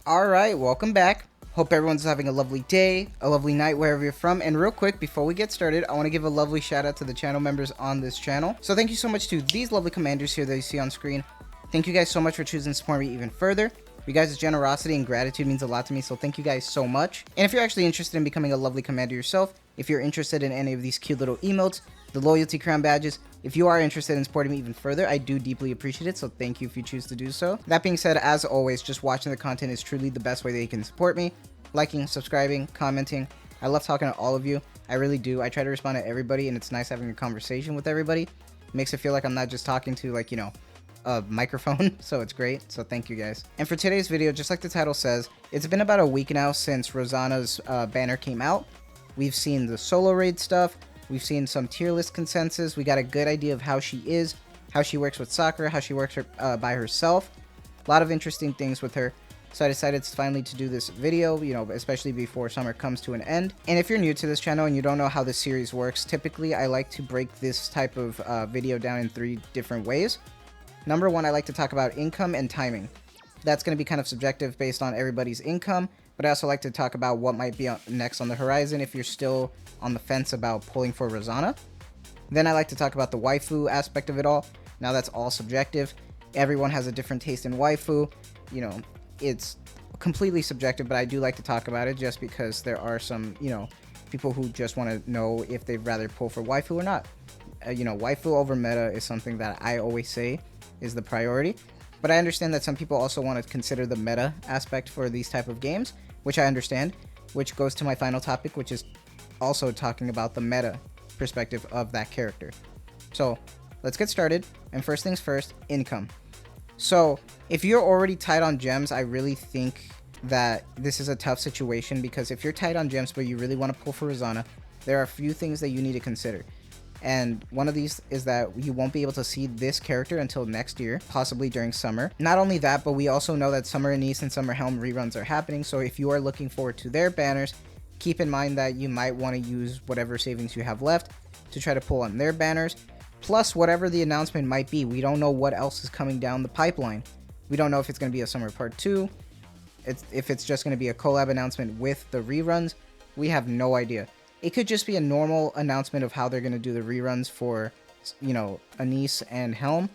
Alright, welcome back. Hope everyone's having a lovely day, a lovely night wherever you're from. And real quick, before we get started, I want to give a lovely shout out to the channel members on this channel. So thank you so much to these lovely commanders here that you see on screen. Thank you guys so much for choosing to support me even further. You guys' generosity and gratitude means a lot to me, so thank you guys so much. And if you're actually interested in becoming a lovely commander yourself, if you're interested in any of these cute little emotes, the loyalty crown badges, if you are interested in supporting me even further, I do deeply appreciate it, so thank you if you choose to do so. That being said, as always, just watching the content is truly the best way that you can support me. Liking, subscribing, commenting. I love talking to all of you. I really do. I try to respond to everybody, and it's nice having a conversation with everybody. It makes it feel like I'm not just talking to, like, you know, a microphone, so it's great. So thank you guys. And for today's video, just like the title says, it's been about a week now since Rosanna's banner came out. We've seen the solo raid stuff. We've seen some tier list consensus. We got a good idea of how she is, how she works with Sakura, how she works by herself. A lot of interesting things with her. So I decided finally to do this video, you know, especially before summer comes to an end. And if you're new to this channel and you don't know how this series works, typically I like to break this type of video down in 3 different ways. Number 1, I like to talk about income and timing. That's going to be kind of subjective based on everybody's income, but I also like to talk about what might be next on the horizon if you're still on the fence about pulling for Rosanna. Then I like to talk about the waifu aspect of it all. Now that's all subjective. Everyone has a different taste in waifu. You know, it's completely subjective, but I do like to talk about it just because there are some, you know, people who just want to know if they'd rather pull for waifu or not. You know, waifu over meta is something that I always say is the priority, but I understand that some people also want to consider the meta aspect for these type of games, which I understand, which goes to my final topic, which is also talking about the meta perspective of that character. So let's get started, and first things first, income. So if you're already tight on gems, I really think that this is a tough situation, because if you're tight on gems but you really want to pull for Rosanna, there are a few things that you need to consider. And one of these is that you won't be able to see this character until next year, possibly during summer. Not only that, but we also know that Summer Anise and Summer Helm reruns are happening, so if you are looking forward to their banners, keep in mind that you might want to use whatever savings you have left to try to pull on their banners, plus whatever the announcement might be. We don't know what else is coming down the pipeline. We don't know if it's going to be a Summer Part 2, if it's just going to be a collab announcement with the reruns. We have no idea. It could just be a normal announcement of how they're going to do the reruns for, you know, Anise and Helm.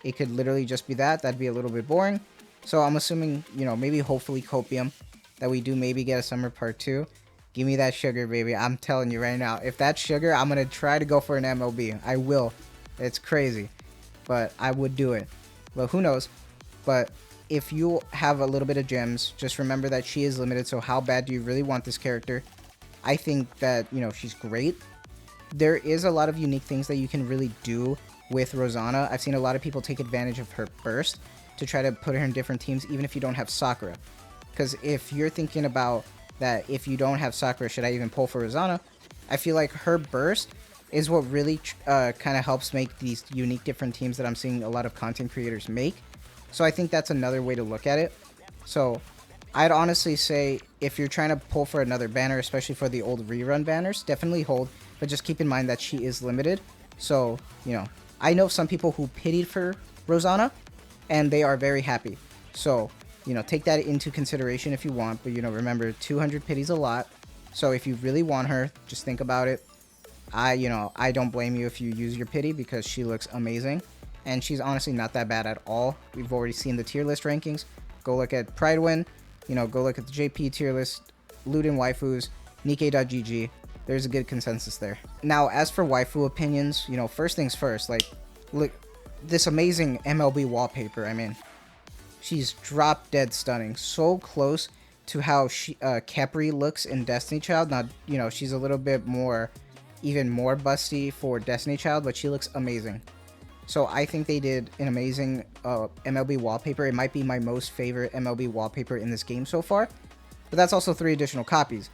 It could literally just be that. That'd be a little bit boring. So I'm assuming, you know, maybe hopefully Copium, that we do maybe get a Summer Part 2. Give me that sugar, baby. I'm telling you right now. If that's sugar, I'm going to try to go for an MLB. I will. It's crazy. But I would do it. Well, who knows? But if you have a little bit of gems, just remember that she is limited. So how bad do you really want this character? I think that, you know, she's great. There is a lot of unique things that you can really do with Rosanna. I've seen a lot of people take advantage of her burst to try to put her in different teams, even if you don't have Sakura. Because if you're thinking about that, if you don't have Sakura, should I even pull for Rosanna? I feel like her burst is what really kind of helps make these unique different teams that I'm seeing a lot of content creators make. So I think that's another way to look at it. So I'd honestly say if you're trying to pull for another banner, especially for the old rerun banners, definitely hold, but just keep in mind that she is limited. So, you know, I know some people who pitied for Rosanna, and they are very happy. So, you know, take that into consideration if you want, but, you know, remember, 200 pity's a lot. So if you really want her, just think about it. I don't blame you if you use your pity, because she looks amazing, and she's honestly not that bad at all. We've already seen the tier list rankings. Go look at Pridewin. You know, go look at the JP tier list, Loot and Waifus, Nikke.gg. There's a good consensus there. Now, as for waifu opinions, you know, first things first, like, look, this amazing MLB wallpaper, I mean, she's drop dead stunning. So close to how Capri looks in Destiny Child. Now, you know, she's a little bit more, even more busty for Destiny Child, but she looks amazing. So I think they did an amazing MLB wallpaper. It might be my most favorite MLB wallpaper in this game so far. But that's also 3 additional copies.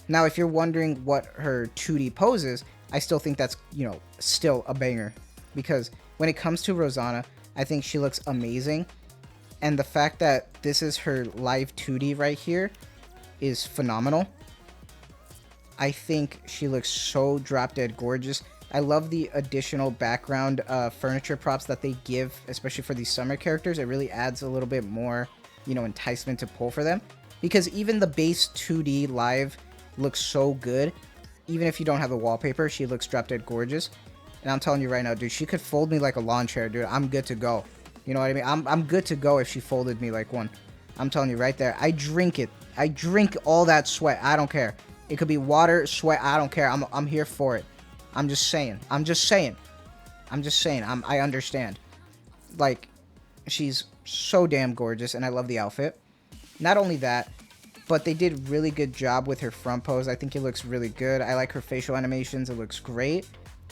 Now, if you're wondering what her 2D pose is, I still think that's, you know, still a banger. Because when it comes to Rosanna, I think she looks amazing. And the fact that this is her live 2D right here is phenomenal. I think she looks so drop dead gorgeous. I love the additional background furniture props that they give, especially for these summer characters. It really adds a little bit more you know, enticement to pull for them. Because even the base 2D live looks so good. Even if you don't have the wallpaper, she looks drop dead gorgeous. And I'm telling you right now, dude, she could fold me like a lawn chair, dude. I'm good to go. You know what I mean? I'm good to go if she folded me like one. I'm telling you right there. I drink it. I drink all that sweat. I don't care. It could be water, sweat. I don't care. I'm here for it. I'm just saying. I'm just saying. I understand. Like, she's so damn gorgeous, and I love the outfit. Not only that, but they did really good job with her front pose. I think it looks really good. I like her facial animations. It looks great.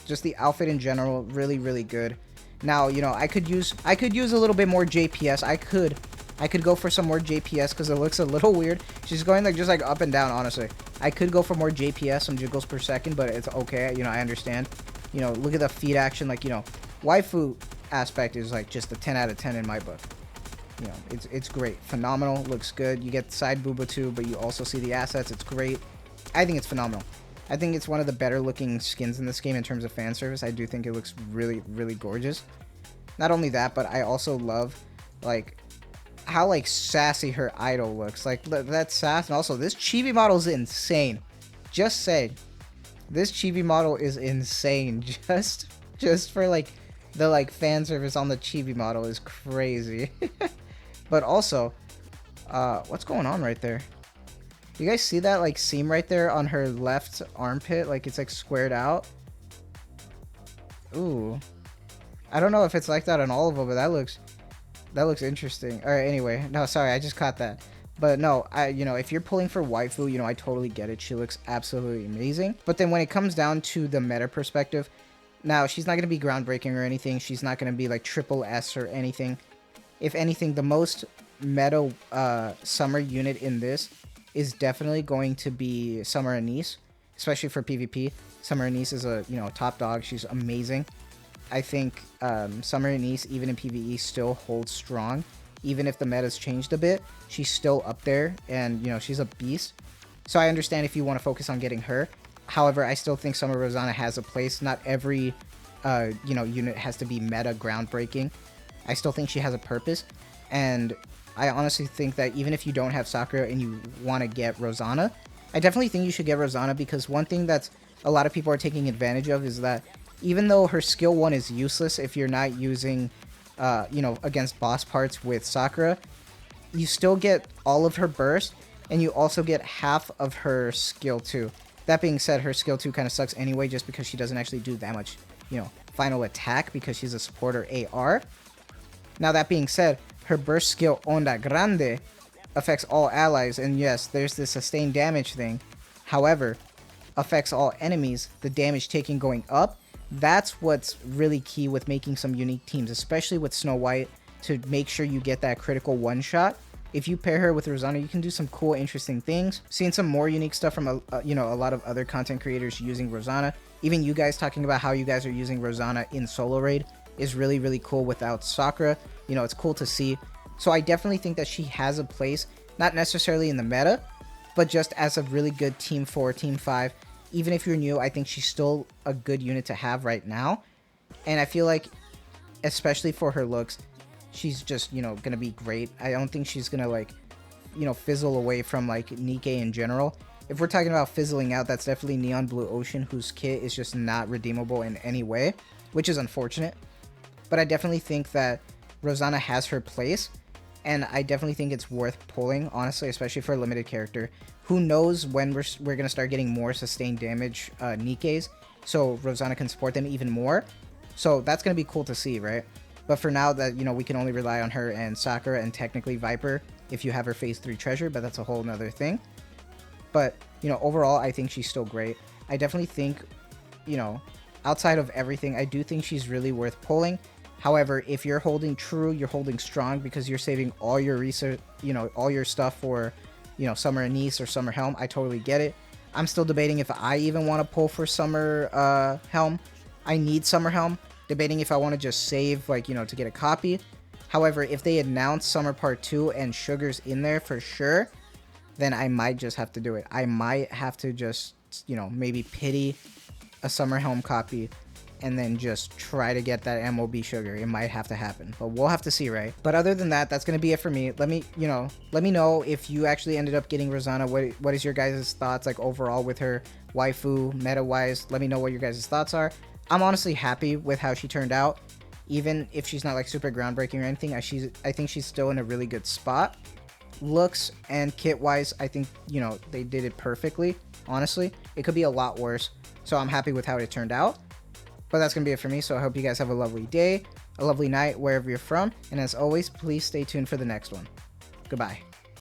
Just the outfit in general, really, really good. Now, you know, I could use a little bit more JPS. I could go for some more JPS because it looks a little weird. She's going like just like up and down, honestly. I could go for more JPS, some jiggles per second, but it's okay. You know, I understand. You know, look at the feet action. Like, you know, waifu aspect is like just a 10 out of 10 in my book. You know, it's great. Phenomenal. Looks good. You get side booba too, but you also see the assets. It's great. I think it's phenomenal. I think it's one of the better looking skins in this game in terms of fan service. I do think it looks really, really gorgeous. Not only that, but I also love, like, how, like, sassy her idol looks. Like, that sass. And also, this chibi model is insane. Just say, this chibi model is insane. Just for, like, the, like, fan service on the chibi model is crazy. But also, what's going on right there? You guys see that, like, seam right there on her left armpit? Like, it's, like, squared out. Ooh. I don't know if it's like that on all of them, but that looks interesting. All right, anyway. No, sorry, I just caught that. But no, you know, if you're pulling for waifu, you know, I totally get it. She looks absolutely amazing. But then when it comes down to the meta perspective, now, she's not going to be groundbreaking or anything. She's not going to be, like, triple S or anything. If anything, the most meta summer unit in this is definitely going to be Summer Anise, especially for PvP. Summer Anise is a, you know, top dog. She's amazing. I think Summer Anise, even in PvE, still holds strong. Even if the meta's changed a bit, she's still up there, and, you know, she's a beast. So I understand if you want to focus on getting her. However, I still think Summer Rosanna has a place. Not every, you know, unit has to be meta groundbreaking. I still think she has a purpose, and I honestly think that even if you don't have Sakura and you want to get Rosanna, I definitely think you should get Rosanna, because one thing that's a lot of people are taking advantage of is that even though her skill 1 is useless if you're not using, you know, against boss parts with Sakura, you still get all of her burst, and you also get half of her skill 2. That being said, her skill 2 kind of sucks anyway, just because she doesn't actually do that much, you know, final attack, because she's a supporter AR. Now, that being said, her burst skill Onda Grande affects all allies, and yes, there's the sustained damage thing. However, affects all enemies, the damage taken going up. That's what's really key with making some unique teams, especially with Snow White, to make sure you get that critical one-shot. If you pair her with Rosanna, you can do some cool, interesting things. Seeing some more unique stuff from, you know, a lot of other content creators using Rosanna. Even you guys talking about how you guys are using Rosanna in solo raid is really, really cool without Sakura. You know, it's cool to see. So I definitely think that she has a place, not necessarily in the meta, but just as a really good Team 4, Team 5. Even if you're new, I think she's still a good unit to have right now. And I feel like, especially for her looks, she's just, you know, gonna be great. I don't think she's gonna, like, you know, fizzle away from, like, Nikke in general. If we're talking about fizzling out, that's definitely Neon Blue Ocean, whose kit is just not redeemable in any way, which is unfortunate. But I definitely think that Rosanna has her place, and I definitely think it's worth pulling, honestly, especially for a limited character. Who knows when we're gonna start getting more sustained damage Nikkes, so Rosanna can support them even more. So that's gonna be cool to see, right? But for now, that, you know, we can only rely on her and Sakura and technically Viper if you have her phase 3 treasure, but that's a whole nother thing. But, you know, overall, I think she's still great. I definitely think, you know, outside of everything, I do think she's really worth pulling. However, if you're holding true, you're holding strong, because you're saving all your research, you know, all your stuff for, you know, Summer Anise or Summer Helm, I totally get it. I'm still debating if I even want to pull for Summer Helm. I need Summer Helm. Debating if I want to just save, like, you know, to get a copy. However, if they announce Summer Part 2 and Sugar's in there for sure, then I might just have to do it. I might have to just, you know, maybe pity a Summer Helm copy and then just try to get that MOB sugar. It might have to happen, but we'll have to see, right? But other than that, that's gonna be it for me. Let me know if you actually ended up getting Rosanna. What is your guys' thoughts like overall with her waifu meta wise? Let me know what your guys' thoughts are. I'm honestly happy with how she turned out, even if she's not like super groundbreaking or anything. I think she's still in a really good spot. Looks and kit wise, I think, you know, they did it perfectly. Honestly, it could be a lot worse, so I'm happy with how it turned out. But that's gonna be it for me, so I hope you guys have a lovely day, a lovely night wherever you're from, and as always, please stay tuned for the next one. Goodbye.